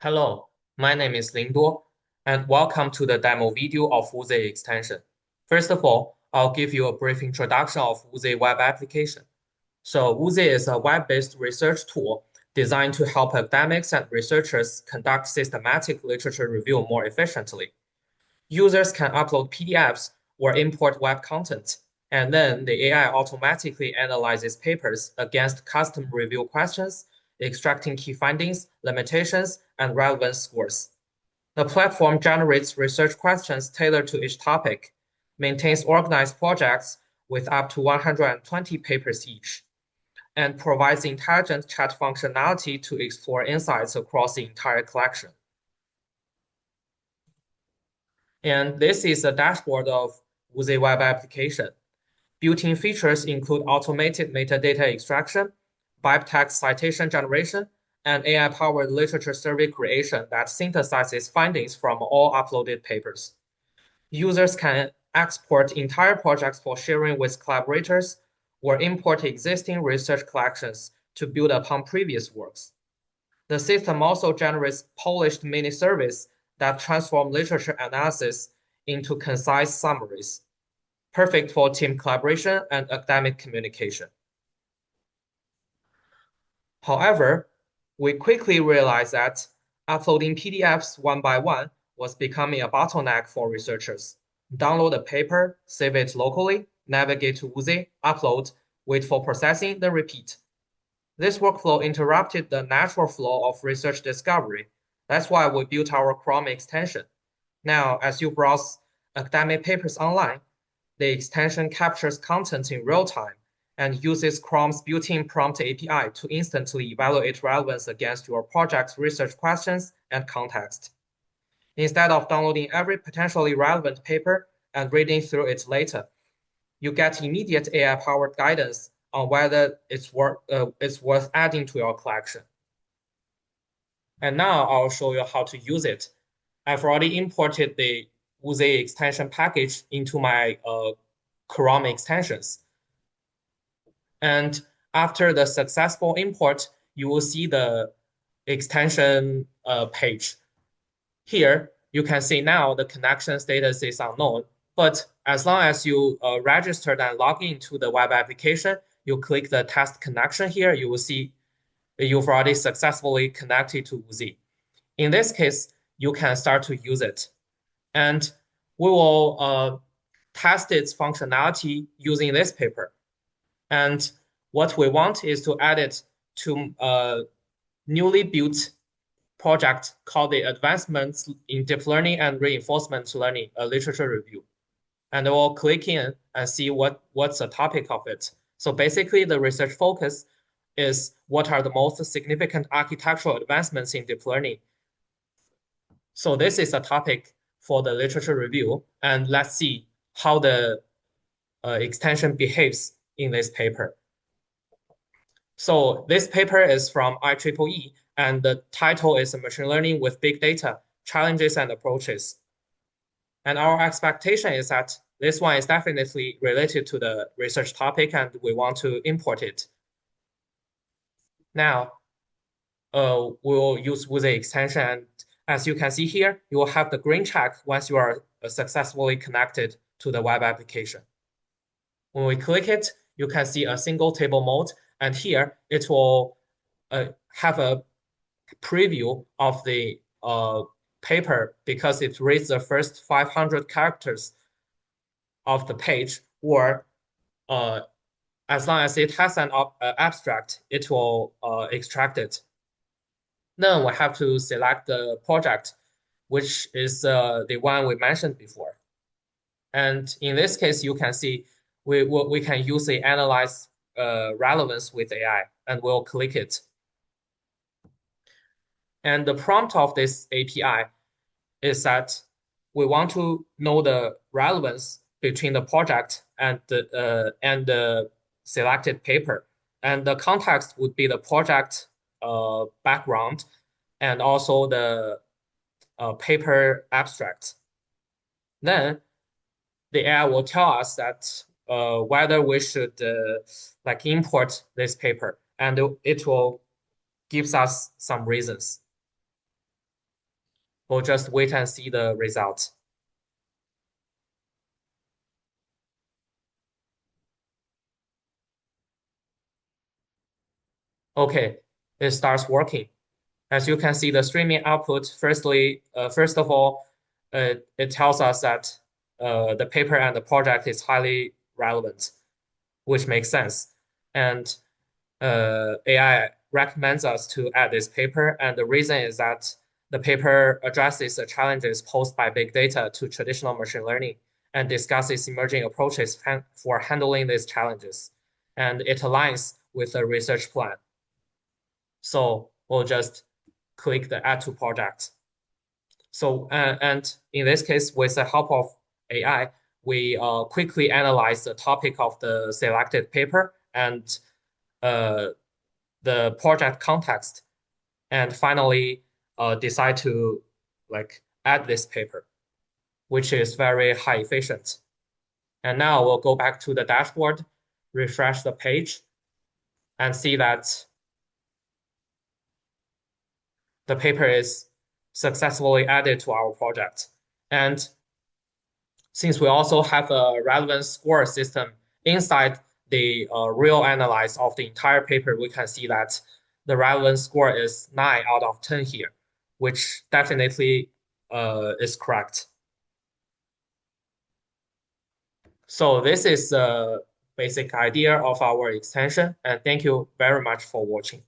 Hello, my name is Lingduo, and welcome to the demo video of Uzei extension. First of all, I'll give you a brief introduction of Uzei web application. So Uzei is a web-based research tool designed to help academics and researchers conduct systematic literature review more efficiently. Users can upload PDFs or import web content, and then the AI automatically analyzes papers against custom review questions, extracting key findings, limitations, and relevance scores. The platform generates research questions tailored to each topic, maintains organized projects with up to 120 papers each, and provides intelligent chat functionality to explore insights across the entire collection. And this is a dashboard of Uzei web application. Built-in features include automated metadata extraction, text citation generation, and AI-powered literature survey creation that synthesizes findings from all uploaded papers. Users can export entire projects for sharing with collaborators or import existing research collections to build upon previous works. The system also generates polished mini-surveys that transform literature analysis into concise summaries, perfect for team collaboration and academic communication. However, we quickly realized that uploading PDFs one by one was becoming a bottleneck for researchers. Download a paper, save it locally, navigate to Uzei, upload, wait for processing, then repeat. This workflow interrupted the natural flow of research discovery. That's why we built our Chrome extension. Now, as you browse academic papers online, the extension captures content in real time and uses Chrome's built-in prompt API to instantly evaluate relevance against your project's research questions and context. Instead of downloading every potentially relevant paper and reading through it later, you get immediate AI-powered guidance on whether it's worth adding to your collection. And now I'll show you how to use it. I've already imported the Uzei extension package into my Chrome extensions. And after the successful import, you will see the extension page. Here, you can see now the connection status is unknown, but as long as you registered and log into the web application, you click the test connection here, you will see that you've already successfully connected to Uzei. In this case, you can start to use it. And we will test its functionality using this paper. And what we want is to add it to a newly built project called the Advancements in Deep Learning and Reinforcement Learning, a literature review. And we'll click in and see what's the topic of it. So basically, the research focus is what are the most significant architectural advancements in deep learning. So this is a topic for the literature review, and let's see how the extension behaves in this paper. So this paper is from IEEE, and the title is Machine Learning with Big Data, Challenges and Approaches. And our expectation is that this one is definitely related to the research topic, and we want to import it. Now, we'll use Uzei extension, and as you can see here, you will have the green check once you are successfully connected to the web application. When we click it, you can see a single table mode, and here it will have a preview of the paper because it reads the first 500 characters of the page, or as long as it has an abstract, it will extract it. Then we have to select the project, which is the one we mentioned before. And in this case, you can see we can use the analyze relevance with AI, and we'll click it. And the prompt of this API is that we want to know the relevance between the project and the selected paper. And the context would be the project background and also the paper abstract. Then the AI will tell us that whether we should like import this paper, and it will gives us some reasons. We'll just wait and see the results. Okay, it starts working. As you can see, the streaming output, first of all, it tells us that the paper and the project is highly relevant, which makes sense. And AI recommends us to add this paper. And the reason is that the paper addresses the challenges posed by big data to traditional machine learning and discusses emerging approaches for handling these challenges. And it aligns with the research plan. So we'll just click the add to project. So, and in this case, with the help of AI, we quickly analyze the topic of the selected paper and uh, the project context, and finally decide to like add this paper, which is very high efficient. And now we'll go back to the dashboard, refresh the page, and see that the paper is successfully added to our project. And since we also have a relevance score system inside the real analyze of the entire paper, we can see that the relevance score is 9 out of 10 here, which definitely is correct. So this is the basic idea of our extension, and thank you very much for watching.